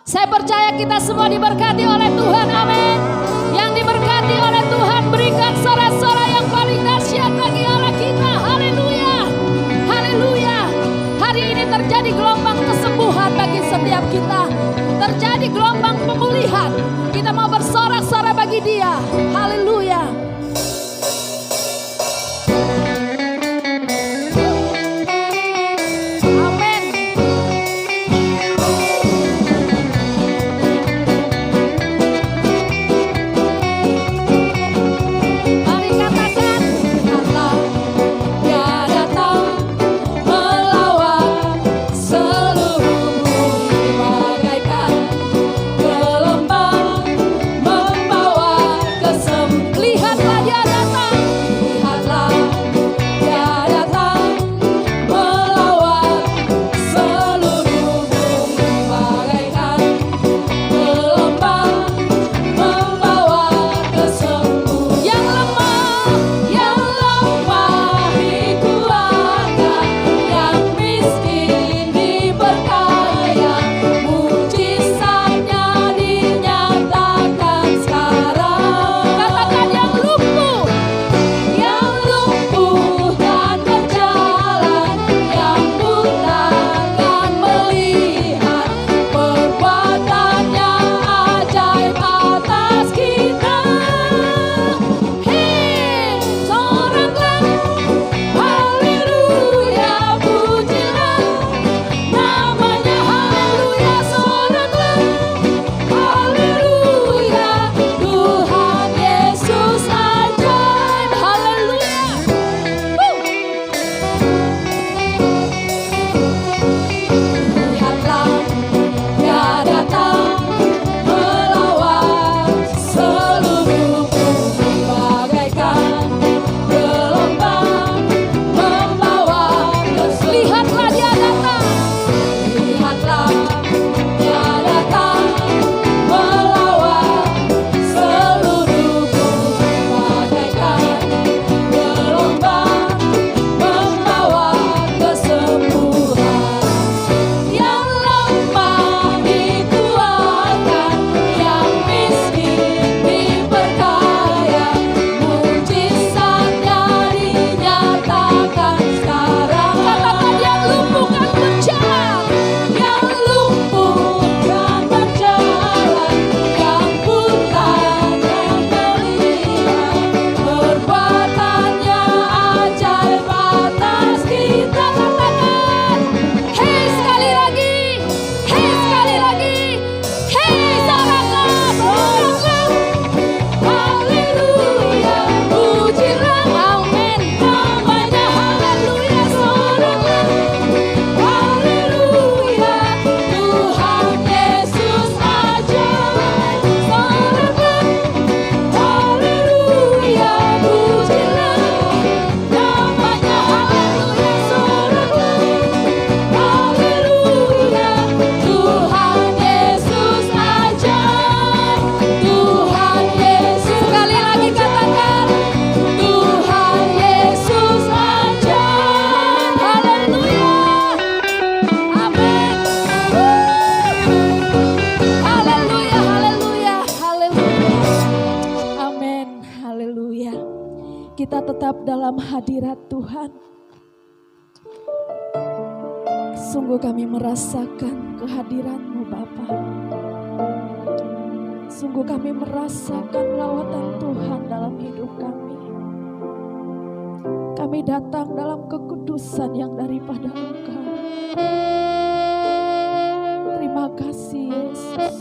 Saya percaya kita semua diberkati oleh Tuhan, amin. Yang diberkati oleh Tuhan, berikan sorak-sorak yang paling dahsyat bagi Allah kita. Haleluya, haleluya. Hari ini terjadi gelombang kesembuhan bagi setiap kita. Terjadi gelombang pemulihan. Kita mau bersorak-sorak bagi Dia. Haleluya. Kita tetap dalam hadirat Tuhan. Sungguh kami merasakan kehadiran-Mu Bapa. Sungguh kami merasakan lawatan Tuhan dalam hidup kami. Kami datang dalam kekudusan yang daripada Engkau. Terima kasih Yesus.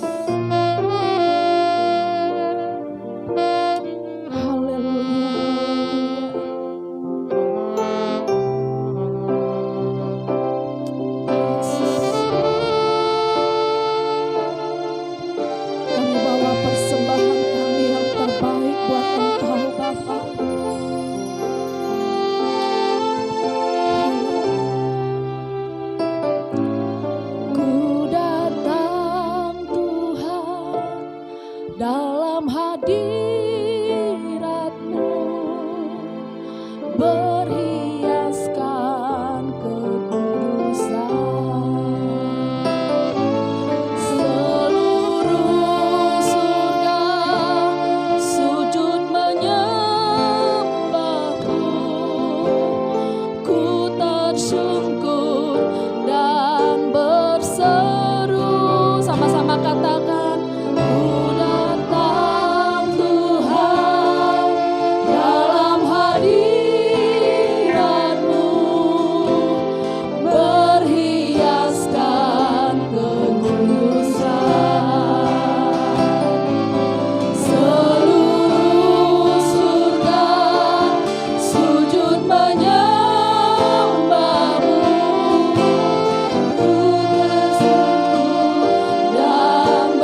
Berhiaskan kekudusan. katakan, ku datang Tuhan dalam hadirat-Mu, berhiaskan kekudusan. Seluruh surga sujud menyembah-Mu, ku bersekutu dan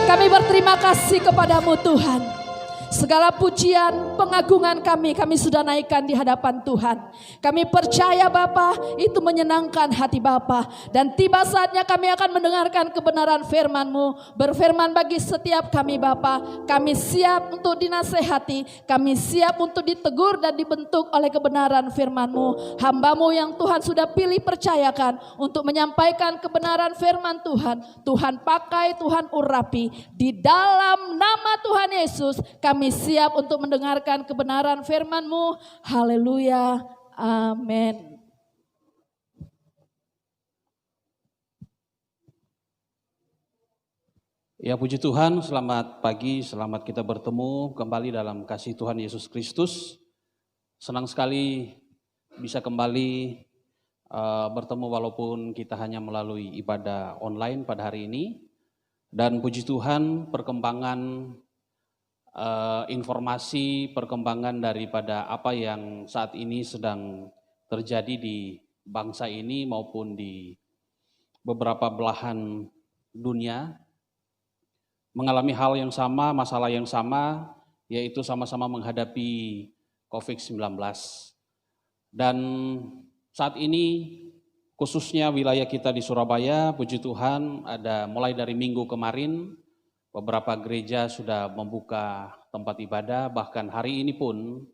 Kami berterima kasih kepadamu Tuhan. Segala pujian, pengagungan kami sudah naikkan di hadapan Tuhan. Kami percaya Bapa, itu menyenangkan hati Bapa. Dan tiba saatnya kami akan mendengarkan kebenaran firman-Mu. Berfirman bagi setiap kami Bapa, kami siap untuk dinasehati, kami siap untuk ditegur dan dibentuk oleh kebenaran firman-Mu. Hamba-Mu yang Tuhan sudah pilih percayakan untuk menyampaikan kebenaran firman Tuhan. Tuhan pakai, Tuhan urapi. Di dalam nama Tuhan Yesus, kami siap untuk mendengarkan kebenaran firman-Mu. Haleluya. Amin. Ya puji Tuhan, selamat pagi, selamat kita bertemu kembali dalam kasih Tuhan Yesus Kristus. Senang sekali bisa kembali bertemu walaupun kita hanya melalui ibadah online pada hari ini. Dan puji Tuhan, perkembangan informasi, perkembangan daripada apa yang saat ini sedang terjadi di bangsa ini maupun di beberapa belahan dunia mengalami hal yang sama, masalah yang sama, yaitu sama-sama menghadapi COVID-19. Dan saat ini khususnya wilayah kita di Surabaya, puji Tuhan ada mulai dari minggu kemarin beberapa gereja sudah membuka tempat ibadah, bahkan hari ini pun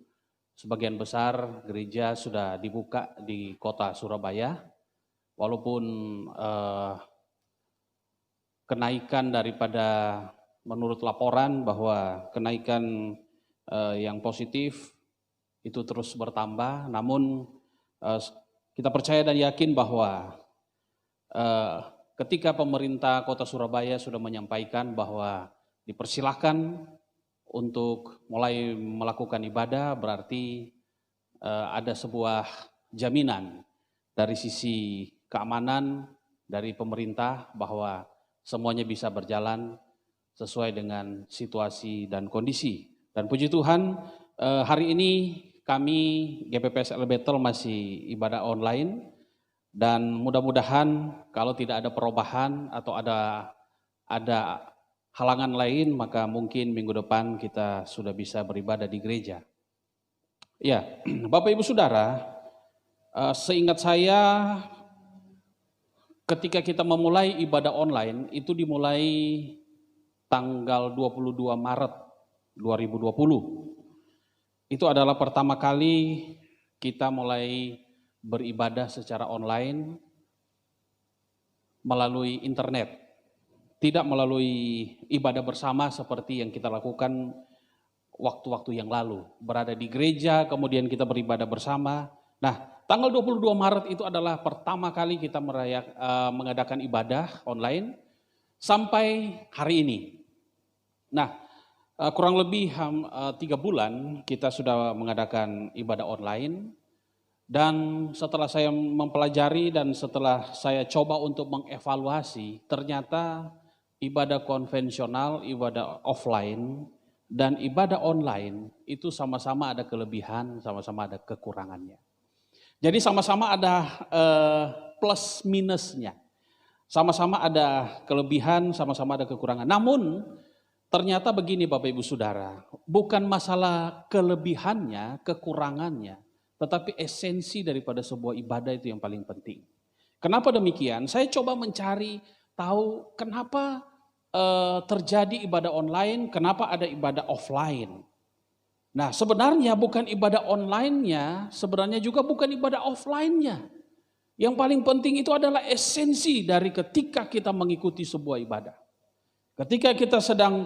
sebagian besar gereja sudah dibuka di kota Surabaya. Walaupun kenaikan daripada menurut laporan bahwa kenaikan yang positif itu terus bertambah, namun kita percaya dan yakin bahwa ketika pemerintah kota Surabaya sudah menyampaikan bahwa dipersilahkan untuk mulai melakukan ibadah, berarti ada sebuah jaminan dari sisi keamanan dari pemerintah bahwa semuanya bisa berjalan sesuai dengan situasi dan kondisi. Dan puji Tuhan, hari ini kami GPPSL Bethel masih ibadah online. Dan mudah-mudahan kalau tidak ada perubahan atau ada halangan lain, maka mungkin minggu depan kita sudah bisa beribadah di gereja. Ya, Bapak Ibu Saudara, seingat saya ketika kita memulai ibadah online itu dimulai tanggal 22 Maret 2020. Itu adalah pertama kali kita mulai beribadah secara online melalui internet, tidak melalui ibadah bersama seperti yang kita lakukan waktu-waktu yang lalu, berada di gereja kemudian kita beribadah bersama. Nah, tanggal 22 Maret itu adalah pertama kali kita mengadakan ibadah online sampai hari ini. Nah, kurang lebih 3 bulan kita sudah mengadakan ibadah online. Dan setelah saya mempelajari dan setelah saya coba untuk mengevaluasi, ternyata ibadah konvensional, ibadah offline, dan ibadah online itu sama-sama ada kelebihan, sama-sama ada kekurangannya. Jadi sama-sama ada plus minusnya, sama-sama ada kelebihan, sama-sama ada kekurangan. Namun ternyata begini Bapak Ibu Saudara, bukan masalah kelebihannya, kekurangannya, tetapi esensi daripada sebuah ibadah itu yang paling penting. Kenapa demikian? Saya coba mencari tahu kenapa terjadi ibadah online, kenapa ada ibadah offline. Nah, sebenarnya bukan ibadah online-nya, sebenarnya juga bukan ibadah offline-nya. Yang paling penting itu adalah esensi dari ketika kita mengikuti sebuah ibadah. Ketika kita sedang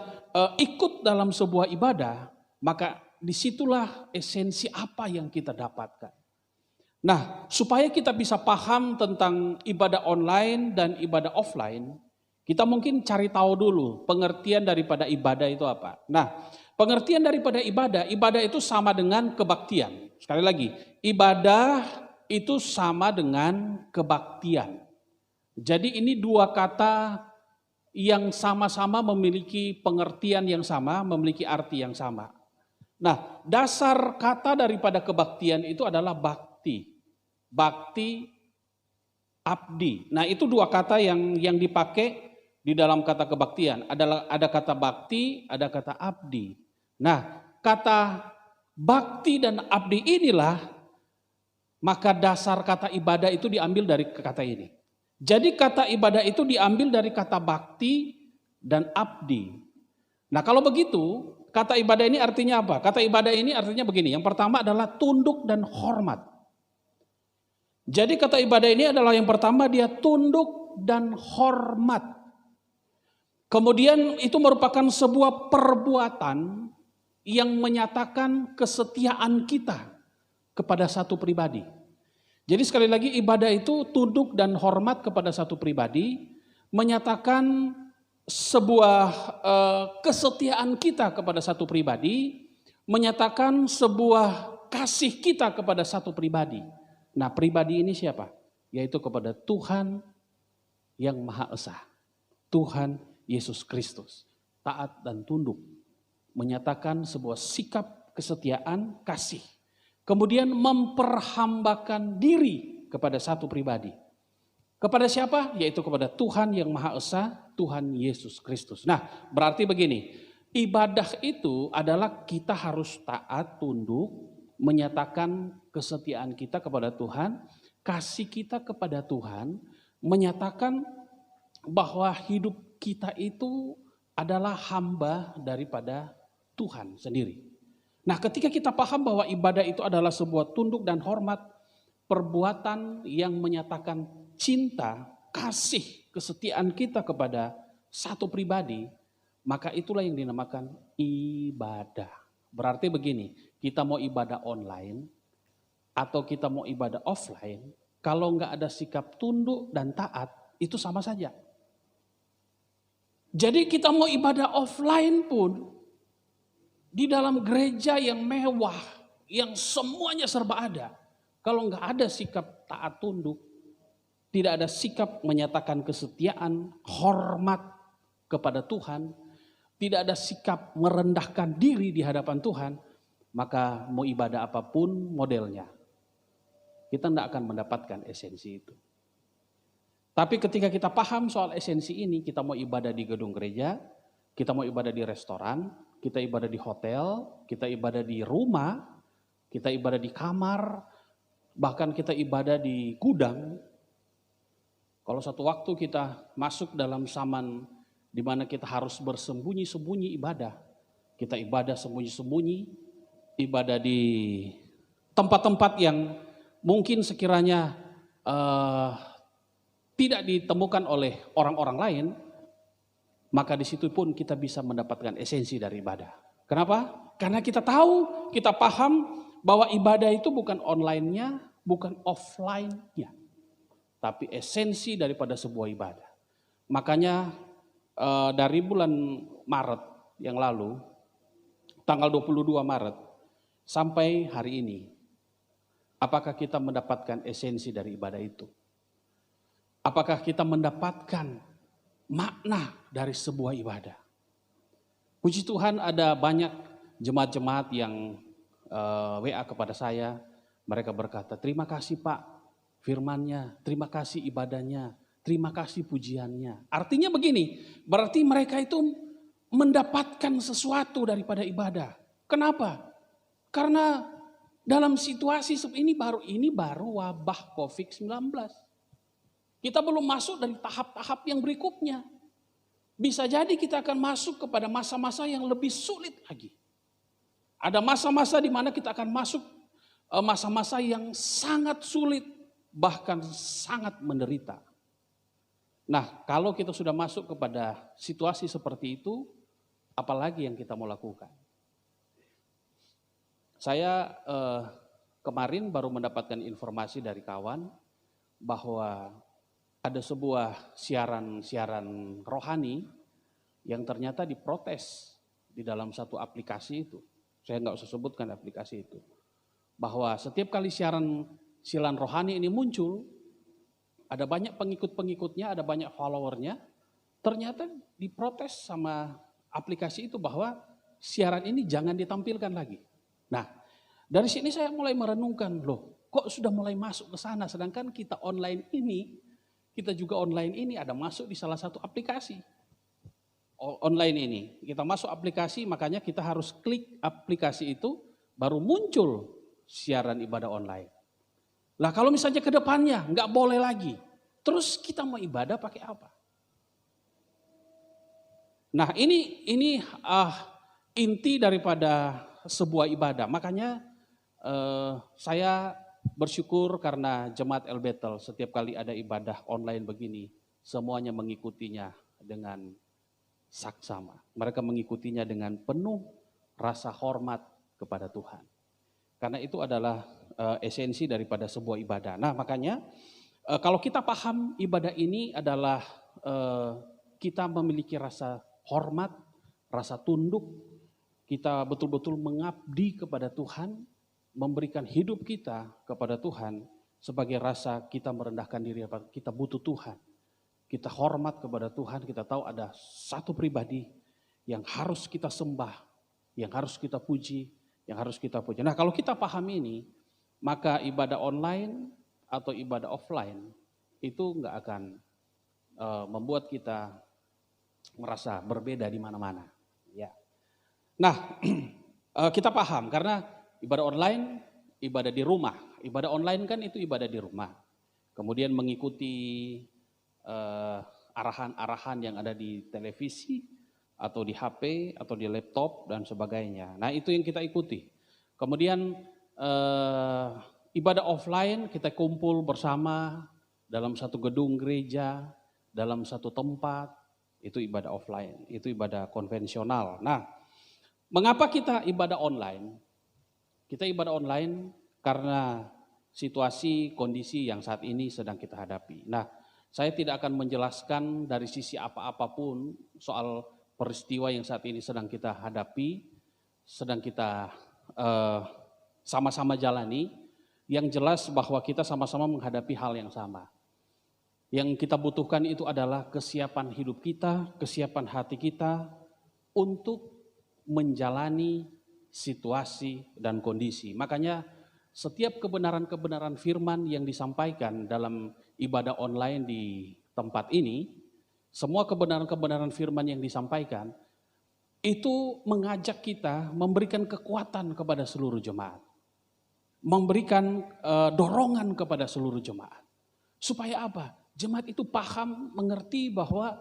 ikut dalam sebuah ibadah, maka disitulah esensi apa yang kita dapatkan. Nah, supaya kita bisa paham tentang ibadah online dan ibadah offline, kita mungkin cari tahu dulu pengertian daripada ibadah itu apa. Nah, pengertian daripada ibadah itu sama dengan kebaktian. Sekali lagi, ibadah itu sama dengan kebaktian. Jadi ini dua kata yang sama-sama memiliki pengertian yang sama, memiliki arti yang sama. Nah, dasar kata daripada kebaktian itu adalah bakti. Bakti, abdi. Nah, itu dua kata yang dipakai di dalam kata kebaktian. Ada kata bakti, ada kata abdi. Nah, kata bakti dan abdi inilah, maka dasar kata ibadah itu diambil dari kata ini. Jadi kata ibadah itu diambil dari kata bakti dan abdi. Nah kalau begitu, kata ibadah ini artinya apa? Kata ibadah ini artinya begini. Yang pertama adalah tunduk dan hormat. Jadi kata ibadah ini adalah yang pertama dia tunduk dan hormat. Kemudian itu merupakan sebuah perbuatan yang menyatakan kesetiaan kita kepada satu pribadi. Jadi sekali lagi ibadah itu tunduk dan hormat kepada satu pribadi, menyatakan sebuah kesetiaan kita kepada satu pribadi, menyatakan sebuah kasih kita kepada satu pribadi. Nah pribadi ini siapa? Yaitu kepada Tuhan yang Maha Esa, Tuhan Yesus Kristus. Taat dan tunduk, menyatakan sebuah sikap kesetiaan, kasih. Kemudian memperhambakan diri kepada satu pribadi. Kepada siapa? Yaitu kepada Tuhan yang Maha Esa, Tuhan Yesus Kristus. Nah, berarti begini, ibadah itu adalah kita harus taat, tunduk, menyatakan kesetiaan kita kepada Tuhan, kasih kita kepada Tuhan, menyatakan bahwa hidup kita itu adalah hamba daripada Tuhan sendiri. Nah, ketika kita paham bahwa ibadah itu adalah sebuah tunduk dan hormat, perbuatan yang menyatakan cinta, kasih, kesetiaan kita kepada satu pribadi, maka itulah yang dinamakan ibadah. Berarti begini, kita mau ibadah online atau kita mau ibadah offline, kalau nggak ada sikap tunduk dan taat, itu sama saja. Jadi kita mau ibadah offline pun, di dalam gereja yang mewah, yang semuanya serba ada, kalau nggak ada sikap taat tunduk, tidak ada sikap menyatakan kesetiaan, hormat kepada Tuhan, tidak ada sikap merendahkan diri di hadapan Tuhan, maka mau ibadah apapun modelnya, kita tidak akan mendapatkan esensi itu. Tapi ketika kita paham soal esensi ini, kita mau ibadah di gedung gereja, kita mau ibadah di restoran, kita ibadah di hotel, kita ibadah di rumah, kita ibadah di kamar, bahkan kita ibadah di gudang. Kalau satu waktu kita masuk dalam zaman di mana kita harus bersembunyi-sembunyi ibadah, kita ibadah sembunyi-sembunyi, ibadah di tempat-tempat yang mungkin sekiranya tidak ditemukan oleh orang-orang lain, maka di situ pun kita bisa mendapatkan esensi dari ibadah. Kenapa? Karena kita tahu, kita paham bahwa ibadah itu bukan online-nya, bukan offline-nya, tapi esensi daripada sebuah ibadah. Makanya dari bulan Maret yang lalu, tanggal 22 Maret, sampai hari ini, apakah kita mendapatkan esensi dari ibadah itu? Apakah kita mendapatkan makna dari sebuah ibadah? Puji Tuhan ada banyak jemaat-jemaat yang WA kepada saya, mereka berkata, terima kasih Pak firmannya, terima kasih ibadahnya, terima kasih pujiannya. Artinya begini, berarti mereka itu mendapatkan sesuatu daripada ibadah. Kenapa? Karena dalam situasi ini baru wabah COVID-19. Kita belum masuk dari tahap-tahap yang berikutnya. Bisa jadi kita akan masuk kepada masa-masa yang lebih sulit lagi. Ada masa-masa di mana kita akan masuk masa-masa yang sangat sulit, bahkan sangat menderita. Nah, kalau kita sudah masuk kepada situasi seperti itu, apalagi yang kita mau lakukan? Saya kemarin baru mendapatkan informasi dari kawan bahwa ada sebuah siaran rohani yang ternyata diprotes di dalam satu aplikasi itu. Saya nggak usah sebutkan aplikasi itu. Bahwa setiap kali siaran rohani ini muncul, ada banyak pengikut-pengikutnya, ada banyak followernya, ternyata diprotes sama aplikasi itu bahwa siaran ini jangan ditampilkan lagi. Nah, dari sini saya mulai merenungkan, loh kok sudah mulai masuk ke sana, sedangkan kita online ini, kita juga online ini ada masuk di salah satu aplikasi. Online ini, kita masuk aplikasi, makanya kita harus klik aplikasi itu, baru muncul siaran ibadah online. Lah kalau misalnya ke depannya nggak boleh lagi, terus kita mau ibadah pakai apa? Nah ini inti daripada sebuah ibadah. Makanya saya bersyukur karena Jemaat El Bethel setiap kali ada ibadah online begini, semuanya mengikutinya dengan saksama. Mereka mengikutinya dengan penuh rasa hormat kepada Tuhan. Karena itu adalah esensi daripada sebuah ibadah. Nah makanya kalau kita paham ibadah ini adalah kita memiliki rasa hormat, rasa tunduk, kita betul-betul mengabdi kepada Tuhan, memberikan hidup kita kepada Tuhan sebagai rasa kita merendahkan diri, kita butuh Tuhan. Kita hormat kepada Tuhan, kita tahu ada satu pribadi yang harus kita sembah, yang harus kita puji, yang harus kita puji. Nah kalau kita paham ini, maka ibadah online atau ibadah offline itu nggak akan membuat kita merasa berbeda di mana-mana. Ya. Nah kita paham karena ibadah online, ibadah di rumah. Ibadah online kan itu ibadah di rumah. Kemudian mengikuti arahan-arahan yang ada di televisi atau di HP atau di laptop dan sebagainya. Nah itu yang kita ikuti. Kemudian ibadah offline kita kumpul bersama dalam satu gedung gereja, dalam satu tempat, itu ibadah offline, itu ibadah konvensional. Nah mengapa kita ibadah online? Kita ibadah online karena situasi kondisi yang saat ini sedang kita hadapi. Nah saya tidak akan menjelaskan dari sisi apa-apapun soal peristiwa yang saat ini sedang kita hadapi, sedang kita sama-sama jalani. Yang jelas bahwa kita sama-sama menghadapi hal yang sama. Yang kita butuhkan itu adalah kesiapan hidup kita, kesiapan hati kita untuk menjalani situasi dan kondisi. Makanya setiap kebenaran-kebenaran firman yang disampaikan dalam ibadah online di tempat ini, semua kebenaran-kebenaran firman yang disampaikan, itu mengajak kita memberikan kekuatan kepada seluruh jemaat. Memberikan dorongan kepada seluruh jemaat. Supaya apa? Jemaat itu paham, mengerti bahwa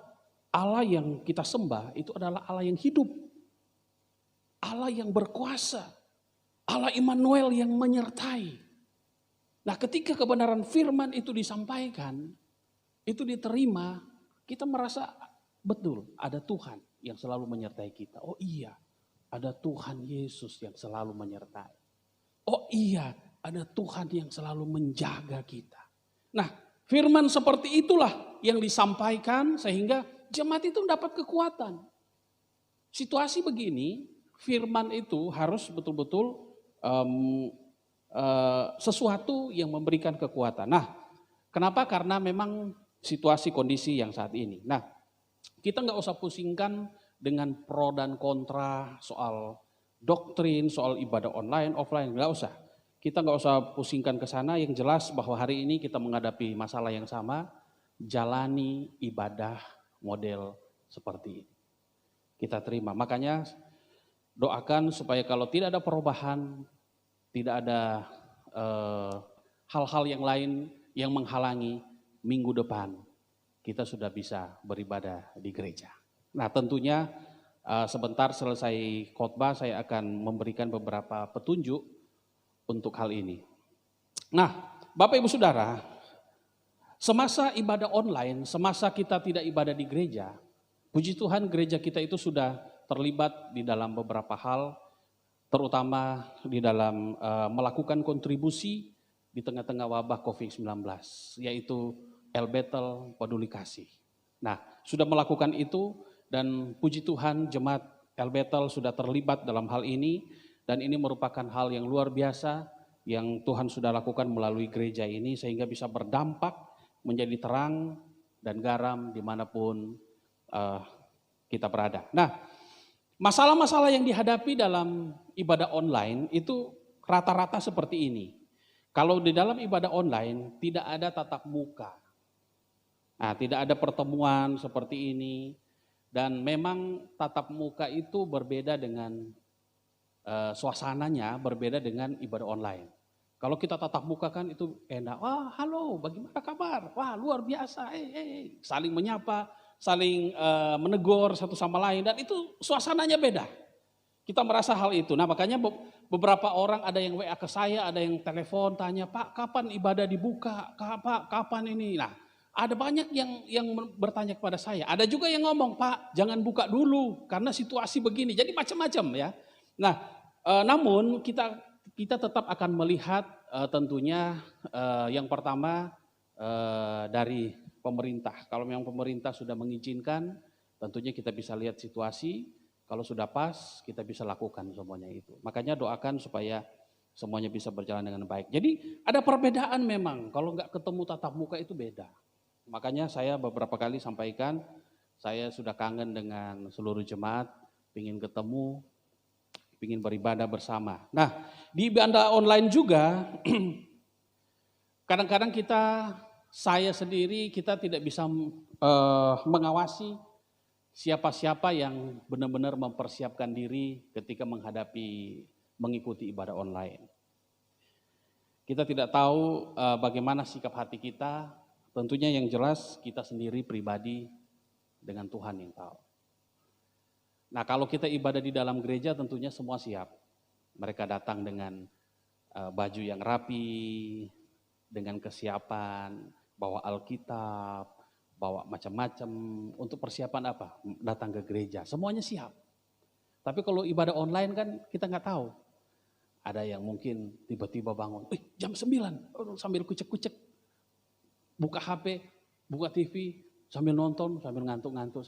Allah yang kita sembah itu adalah Allah yang hidup. Allah yang berkuasa. Allah Immanuel yang menyertai. Nah ketika kebenaran firman itu disampaikan, itu diterima, kita merasa betul ada Tuhan yang selalu menyertai kita. Oh iya, ada Tuhan Yesus yang selalu menyertai. Oh iya, ada Tuhan yang selalu menjaga kita. Nah firman seperti itulah yang disampaikan sehingga jemaat itu mendapat kekuatan. Situasi begini, firman itu harus betul-betul sesuatu yang memberikan kekuatan. Nah, kenapa? Karena memang situasi kondisi yang saat ini. Nah, kita nggak usah pusingkan dengan pro dan kontra soal doktrin, soal ibadah online, offline, nggak usah. Kita nggak usah pusingkan ke sana. Yang jelas bahwa hari ini kita menghadapi masalah yang sama, jalani ibadah model seperti ini. Kita terima. Makanya doakan supaya kalau tidak ada perubahan, tidak ada hal-hal yang lain yang menghalangi, minggu depan kita sudah bisa beribadah di gereja. Nah tentunya sebentar selesai khotbah saya akan memberikan beberapa petunjuk untuk hal ini. Nah Bapak Ibu Saudara, semasa ibadah online, semasa kita tidak ibadah di gereja, puji Tuhan gereja kita itu sudah terlibat di dalam beberapa hal, terutama di dalam melakukan kontribusi di tengah-tengah wabah COVID-19, yaitu El Bethel Peduli Kasih. Nah, sudah melakukan itu dan puji Tuhan jemaat El Bethel sudah terlibat dalam hal ini dan ini merupakan hal yang luar biasa yang Tuhan sudah lakukan melalui gereja ini sehingga bisa berdampak menjadi terang dan garam dimanapun kita berada. Nah, masalah-masalah yang dihadapi dalam ibadah online itu rata-rata seperti ini. Kalau di dalam ibadah online tidak ada tatap muka. Nah, tidak ada pertemuan seperti ini. Dan memang tatap muka itu berbeda dengan suasananya, berbeda dengan ibadah online. Kalau kita tatap muka kan itu enak. Wah, halo, bagaimana kabar? Wah, luar biasa. Saling menyapa, saling menegur satu sama lain. Dan itu suasananya beda. Kita merasa hal itu. Nah, makanya beberapa orang ada yang WA ke saya, ada yang telepon tanya, Pak, kapan ibadah dibuka? Pak, kapan ini? Nah, ada banyak yang bertanya kepada saya. Ada juga yang ngomong, Pak, jangan buka dulu karena situasi begini. Jadi macam-macam ya. Nah, namun kita tetap akan melihat tentunya yang pertama dari pemerintah. Kalau memang pemerintah sudah mengizinkan, tentunya kita bisa lihat situasi. Kalau sudah pas, kita bisa lakukan semuanya itu. Makanya doakan supaya semuanya bisa berjalan dengan baik. Jadi ada perbedaan memang. Kalau nggak ketemu tatap muka itu beda. Makanya saya beberapa kali sampaikan, saya sudah kangen dengan seluruh jemaat, ingin ketemu, ingin beribadah bersama. Nah, di ibadah online juga, kadang-kadang saya sendiri, kita tidak bisa mengawasi siapa-siapa yang benar-benar mempersiapkan diri ketika mengikuti ibadah online. Kita tidak tahu bagaimana sikap hati kita, tentunya yang jelas kita sendiri pribadi dengan Tuhan yang tahu. Nah, kalau kita ibadah di dalam gereja tentunya semua siap. Mereka datang dengan baju yang rapi, dengan kesiapan, bawa Alkitab, bawa macam-macam untuk persiapan apa? Datang ke gereja, semuanya siap. Tapi kalau ibadah online kan kita nggak tahu. Ada yang mungkin tiba-tiba bangun, jam 9, sambil kucek-kucek, buka HP, buka TV, sambil nonton, sambil ngantuk-ngantuk,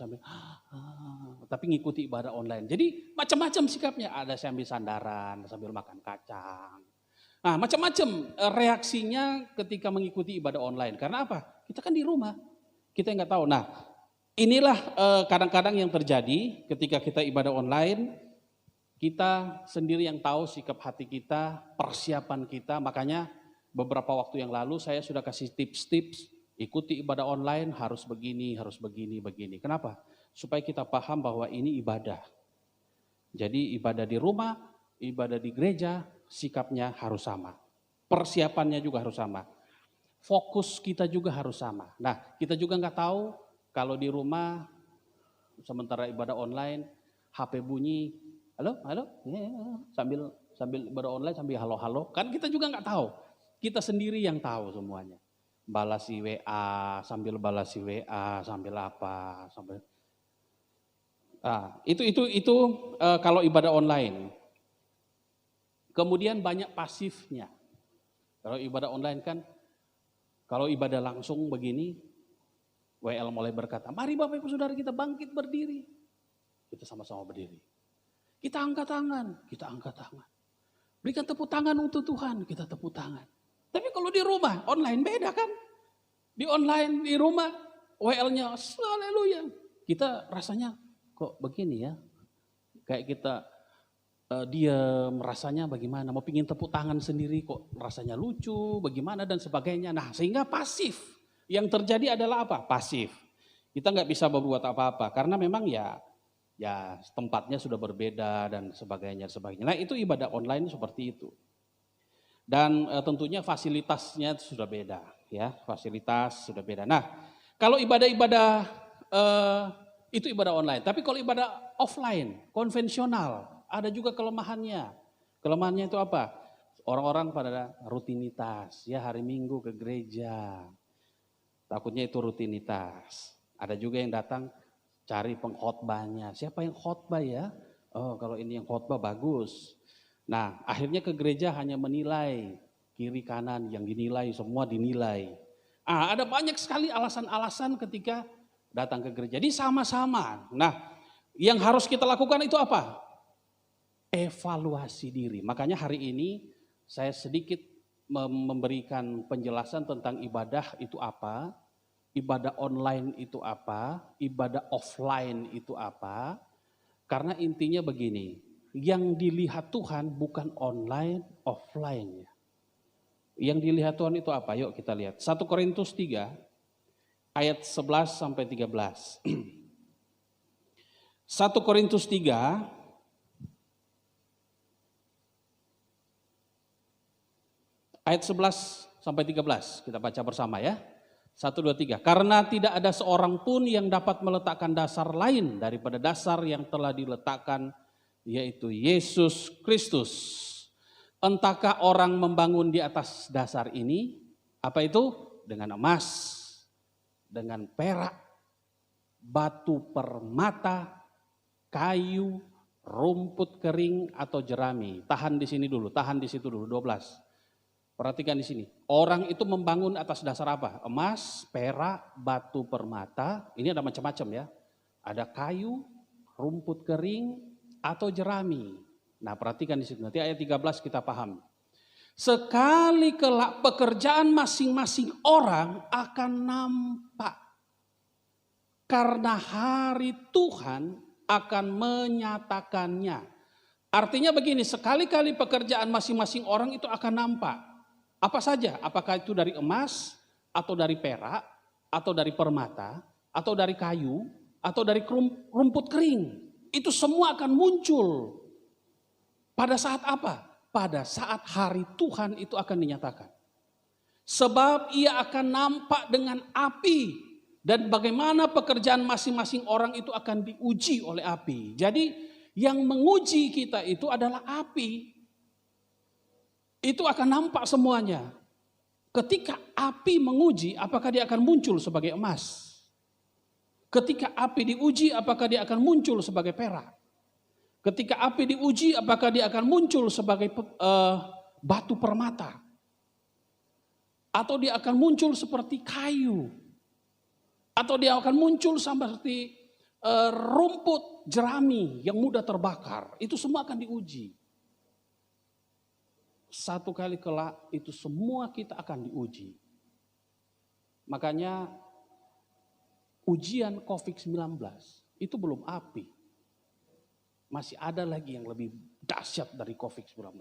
tapi ngikuti ibadah online. Jadi macam-macam sikapnya, ada sambil sandaran, sambil makan kacang. Nah, macam-macam reaksinya ketika mengikuti ibadah online. Karena apa? Kita kan di rumah. Kita nggak tahu. Nah, inilah kadang-kadang yang terjadi ketika kita ibadah online, kita sendiri yang tahu sikap hati kita, persiapan kita. Makanya beberapa waktu yang lalu saya sudah kasih tips-tips, ikuti ibadah online harus begini, begini. Kenapa? Supaya kita paham bahwa ini ibadah. Jadi ibadah di rumah, ibadah di gereja, sikapnya harus sama. Persiapannya juga harus sama. Fokus kita juga harus sama. Nah, kita juga nggak tahu kalau di rumah sementara ibadah online, HP bunyi, halo, sambil ibadah online sambil halo, kan kita juga nggak tahu. Kita sendiri yang tahu semuanya. Balasi WA, sambil balasi WA, sambil apa, sambil. Nah, itu kalau ibadah online. Kemudian banyak pasifnya. Kalau ibadah online kan. Kalau ibadah langsung begini, WL mulai berkata, mari Bapak Ibu Saudara kita bangkit berdiri. Kita sama-sama berdiri. Kita angkat tangan. Berikan tepuk tangan untuk Tuhan, kita tepuk tangan. Tapi kalau di rumah, online beda kan? Di online, di rumah, WL-nya, haleluya. Kita rasanya kok begini ya? Kayak kita dia rasanya bagaimana, mau pingin tepuk tangan sendiri kok rasanya lucu, bagaimana dan sebagainya. Nah, sehingga pasif. Yang terjadi adalah apa? Pasif. Kita nggak bisa berbuat apa-apa karena memang ya tempatnya sudah berbeda dan sebagainya. Nah, itu ibadah online seperti itu. Dan tentunya fasilitasnya sudah beda, ya. Fasilitas sudah beda. Nah, kalau ibadah-ibadah itu ibadah online, tapi kalau ibadah offline, konvensional, ada juga kelemahannya. Kelemahannya itu apa? Orang-orang pada rutinitas, ya hari Minggu ke gereja. Takutnya itu rutinitas. Ada juga yang datang cari pengkhotbahnya. Siapa yang khotbah ya? Oh, kalau ini yang khotbah bagus. Nah, akhirnya ke gereja hanya menilai kiri kanan, yang dinilai semua dinilai. Ada banyak sekali alasan-alasan ketika datang ke gereja. Jadi sama-sama. Nah, yang harus kita lakukan itu apa? Evaluasi diri. Makanya hari ini saya sedikit memberikan penjelasan tentang ibadah itu apa, ibadah online itu apa, ibadah offline itu apa. Karena intinya begini, yang dilihat Tuhan bukan online, offline. Yang dilihat Tuhan itu apa? Yuk kita lihat. 1 Korintus 3 ayat 11 sampai 13. 1 Korintus 3 ayat 11 sampai 13 kita baca bersama ya. 1, 2, 3. Karena tidak ada seorang pun yang dapat meletakkan dasar lain daripada dasar yang telah diletakkan, yaitu Yesus Kristus. Entahkah orang membangun di atas dasar ini? Apa itu? Dengan emas, dengan perak, batu permata, kayu, rumput kering atau jerami. Tahan di sini dulu, tahan di situ dulu, 12. Perhatikan di sini. Orang itu membangun atas dasar apa? Emas, perak, batu permata. Ini ada macam-macam ya. Ada kayu, rumput kering, atau jerami. Nah perhatikan di situ. Nanti ayat 13 kita paham. Sekali kelak pekerjaan masing-masing orang akan nampak. Karena hari Tuhan akan menyatakannya. Artinya begini, sekali-kali pekerjaan masing-masing orang itu akan nampak. Apa saja? Apakah itu dari emas, atau dari perak, atau dari permata, atau dari kayu, atau dari rumput kering. Itu semua akan muncul. Pada saat apa? Pada saat hari Tuhan itu akan dinyatakan. Sebab ia akan nampak dengan api. Dan bagaimana pekerjaan masing-masing orang itu akan diuji oleh api. Jadi yang menguji kita itu adalah api. Itu akan nampak semuanya. Ketika api menguji, apakah dia akan muncul sebagai emas? Ketika api diuji, apakah dia akan muncul sebagai perak? Ketika api diuji, apakah dia akan muncul sebagai batu permata? Atau dia akan muncul seperti kayu? Atau dia akan muncul seperti rumput jerami yang mudah terbakar? Itu semua akan diuji. Satu kali kelak itu semua kita akan diuji. Makanya ujian COVID-19 itu belum api. Masih ada lagi yang lebih dahsyat dari COVID-19.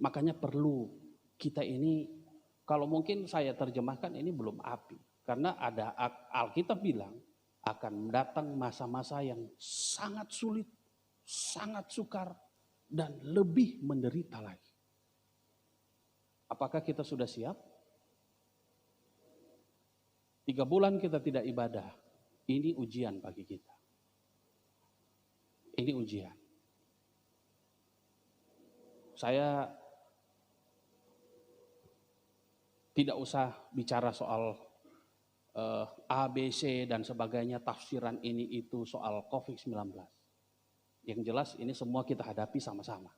Makanya perlu kita ini, kalau mungkin saya terjemahkan ini belum api. Karena ada Alkitab bilang akan datang masa-masa yang sangat sulit, sangat sukar, dan lebih menderita lagi. Apakah kita sudah siap? 3 bulan kita tidak ibadah. Ini ujian bagi kita. Ini ujian. Saya tidak usah bicara soal A, B, C dan sebagainya, tafsiran ini itu soal COVID-19. Yang jelas ini semua kita hadapi sama-sama.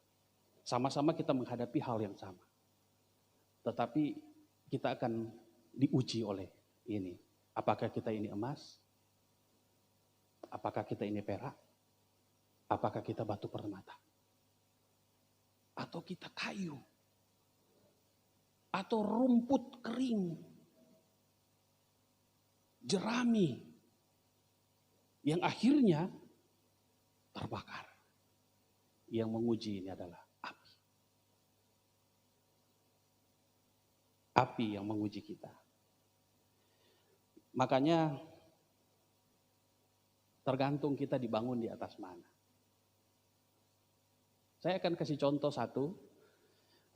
Sama-sama kita menghadapi hal yang sama. Tetapi kita akan diuji oleh ini. Apakah kita ini emas? Apakah kita ini perak? Apakah kita batu permata? Atau kita kayu? Atau rumput kering? Jerami? Yang akhirnya terbakar. Yang menguji ini adalah api. Api yang menguji kita. Makanya tergantung kita dibangun di atas mana. Saya akan kasih contoh satu.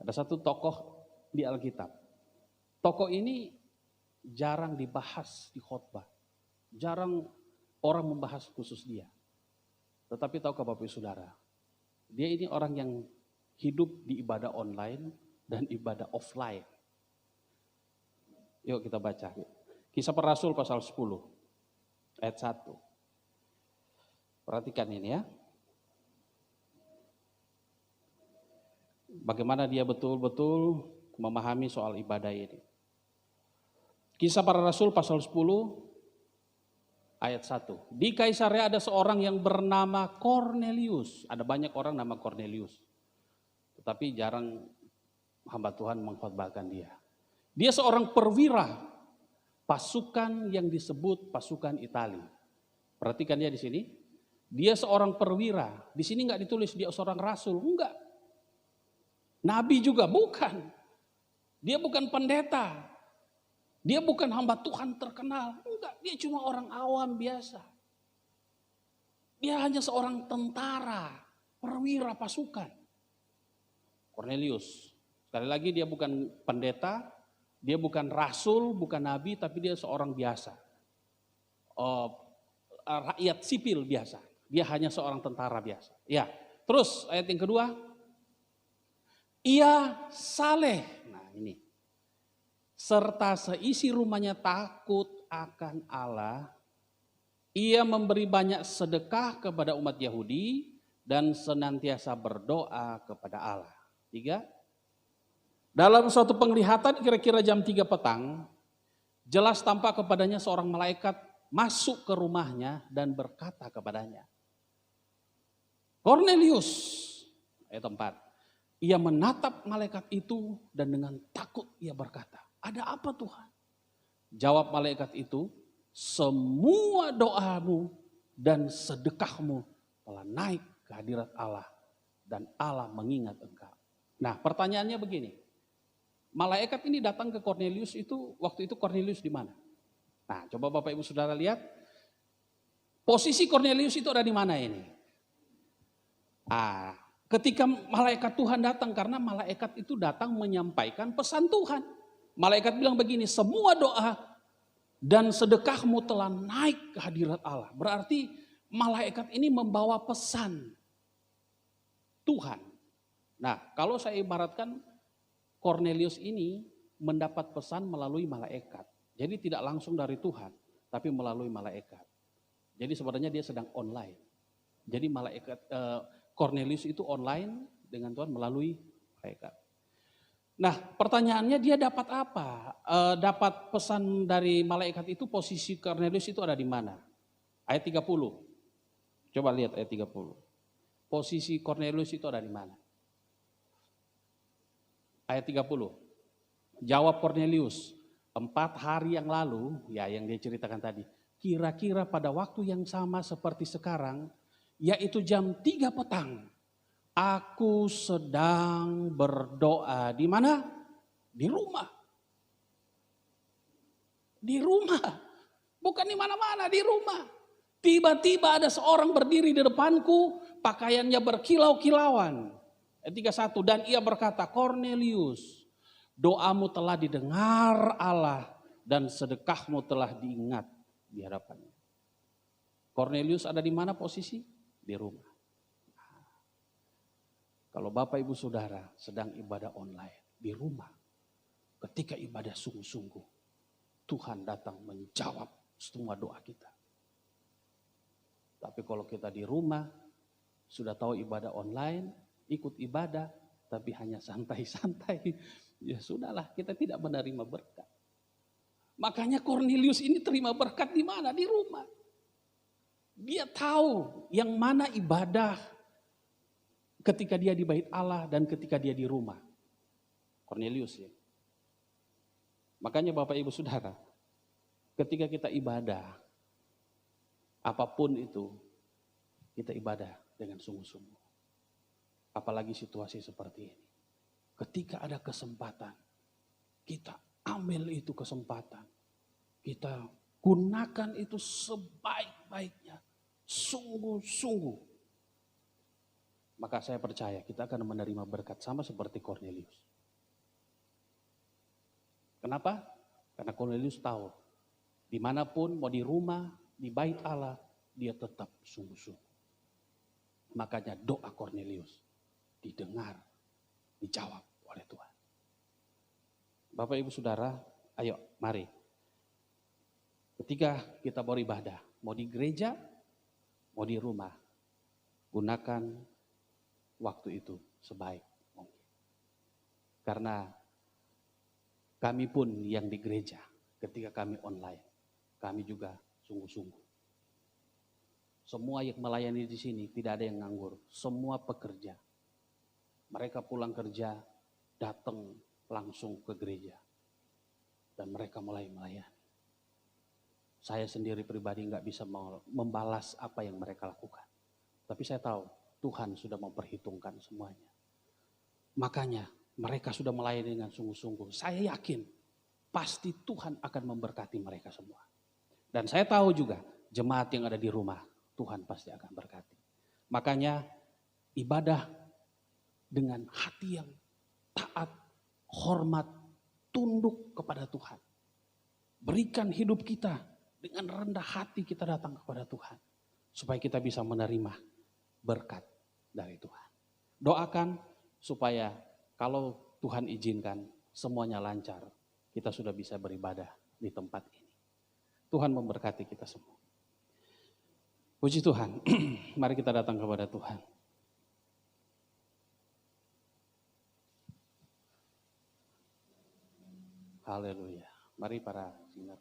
Ada satu tokoh di Alkitab. Tokoh ini jarang dibahas di khotbah. Jarang orang membahas khusus dia. Tetapi tahukah Bapak Ibu Saudara, dia ini orang yang hidup di ibadah online dan ibadah offline. Yuk kita baca. Kisah Para Rasul pasal 10 ayat 1. Perhatikan ini ya. Bagaimana dia betul-betul memahami soal ibadah ini. Kisah Para Rasul pasal 10 ayat 1. Di Kaisarea ada seorang yang bernama Kornelius. Ada banyak orang nama Kornelius. Tetapi jarang hamba Tuhan mengkhotbahkan dia. Dia seorang perwira pasukan yang disebut pasukan Itali. Perhatikan dia di sini. Dia seorang perwira. Di sini enggak ditulis dia seorang rasul, enggak. Nabi juga bukan. Dia bukan pendeta. Dia bukan hamba Tuhan terkenal. Enggak, dia cuma orang awam biasa. Dia hanya seorang tentara, perwira pasukan. Cornelius. Sekali lagi dia bukan pendeta, dia bukan rasul, bukan nabi, tapi dia seorang biasa. Rakyat sipil biasa. Dia hanya seorang tentara biasa. Ya, terus ayat yang kedua. Ia saleh. Nah ini. Serta seisi rumahnya takut akan Allah. Ia memberi banyak sedekah kepada umat Yahudi dan senantiasa berdoa kepada Allah. 3. Dalam suatu penglihatan kira-kira jam 3 petang, jelas tampak kepadanya seorang malaikat masuk ke rumahnya dan berkata kepadanya, Cornelius. Ayat 4. Ia menatap malaikat itu dan dengan takut ia berkata, ada apa Tuhan? Jawab malaikat itu, semua doamu dan sedekahmu telah naik ke hadirat Allah dan Allah mengingat engkau. Nah pertanyaannya begini, malaikat ini datang ke Cornelius itu, waktu itu Cornelius di mana? Nah coba Bapak Ibu Saudara lihat, posisi Cornelius itu ada di mana ini? Ketika malaikat Tuhan datang, karena malaikat itu datang menyampaikan pesan Tuhan. Malaikat bilang begini, semua doa dan sedekahmu telah naik ke hadirat Allah. Berarti malaikat ini membawa pesan Tuhan. Nah, kalau saya ibaratkan Cornelius ini mendapat pesan melalui malaikat. Jadi tidak langsung dari Tuhan, tapi melalui malaikat. Jadi sebenarnya dia sedang online. Jadi malaikat Cornelius itu online dengan Tuhan melalui malaikat. Nah pertanyaannya dia dapat apa? Dapat pesan dari malaikat itu, posisi Cornelius itu ada di mana? Ayat 30. Coba lihat ayat 30. Posisi Cornelius itu ada di mana? Ayat 30. Jawab Cornelius, 4 hari yang lalu, ya yang dia ceritakan tadi, kira-kira pada waktu yang sama seperti sekarang, yaitu jam 3 petang. Aku sedang berdoa di mana? Di rumah. Di rumah. Bukan di mana-mana, di rumah. Tiba-tiba ada seorang berdiri di depanku, pakaiannya berkilau-kilauan. Ayat 31, dan ia berkata, Cornelius, doamu telah didengar Allah dan sedekahmu telah diingat di hadapannya. Cornelius ada di mana posisi? Di rumah. Kalau Bapak Ibu Saudara sedang ibadah online di rumah, ketika ibadah sungguh-sungguh, Tuhan datang menjawab semua doa kita. Tapi kalau kita di rumah, sudah tahu ibadah online, ikut ibadah, tapi hanya santai-santai, ya sudahlah, kita tidak menerima berkat. Makanya Cornelius ini terima berkat di mana? Di rumah. Dia tahu yang mana ibadah ketika dia di bait Allah dan ketika dia di rumah. Cornelius ya. Makanya Bapak Ibu Saudara, ketika kita ibadah, apapun itu, kita ibadah dengan sungguh-sungguh. Apalagi situasi seperti ini. Ketika ada kesempatan, kita ambil itu kesempatan. Kita gunakan itu sebaik-baiknya. Sungguh-sungguh. Maka saya percaya kita akan menerima berkat sama seperti Cornelius. Kenapa? Karena Cornelius tahu, dimanapun, mau di rumah, di bait Allah, dia tetap sungguh-sungguh. Makanya doa Cornelius didengar, dijawab oleh Tuhan. Bapak Ibu Saudara, ayo mari. Ketika kita beribadah, mau di gereja, mau di rumah, gunakan waktu itu sebaik mungkin. Karena kami pun yang di gereja, ketika kami online, kami juga sungguh-sungguh. Semua yang melayani di sini tidak ada yang nganggur, semua pekerja. Mereka pulang kerja, datang langsung ke gereja. Dan mereka mulai melayani. Saya sendiri pribadi nggak bisa membalas apa yang mereka lakukan. Tapi saya tahu, Tuhan sudah memperhitungkan semuanya. Makanya mereka sudah melayani dengan sungguh-sungguh. Saya yakin pasti Tuhan akan memberkati mereka semua. Dan saya tahu juga jemaat yang ada di rumah, Tuhan pasti akan berkati. Makanya ibadah dengan hati yang taat, hormat, tunduk kepada Tuhan. Berikan hidup kita dengan rendah hati kita datang kepada Tuhan. Supaya kita bisa menerima berkat dari Tuhan. Doakan supaya kalau Tuhan izinkan semuanya lancar. Kita sudah bisa beribadah di tempat ini. Tuhan memberkati kita semua. Puji Tuhan, mari kita datang kepada Tuhan. Haleluya. Mari para singar.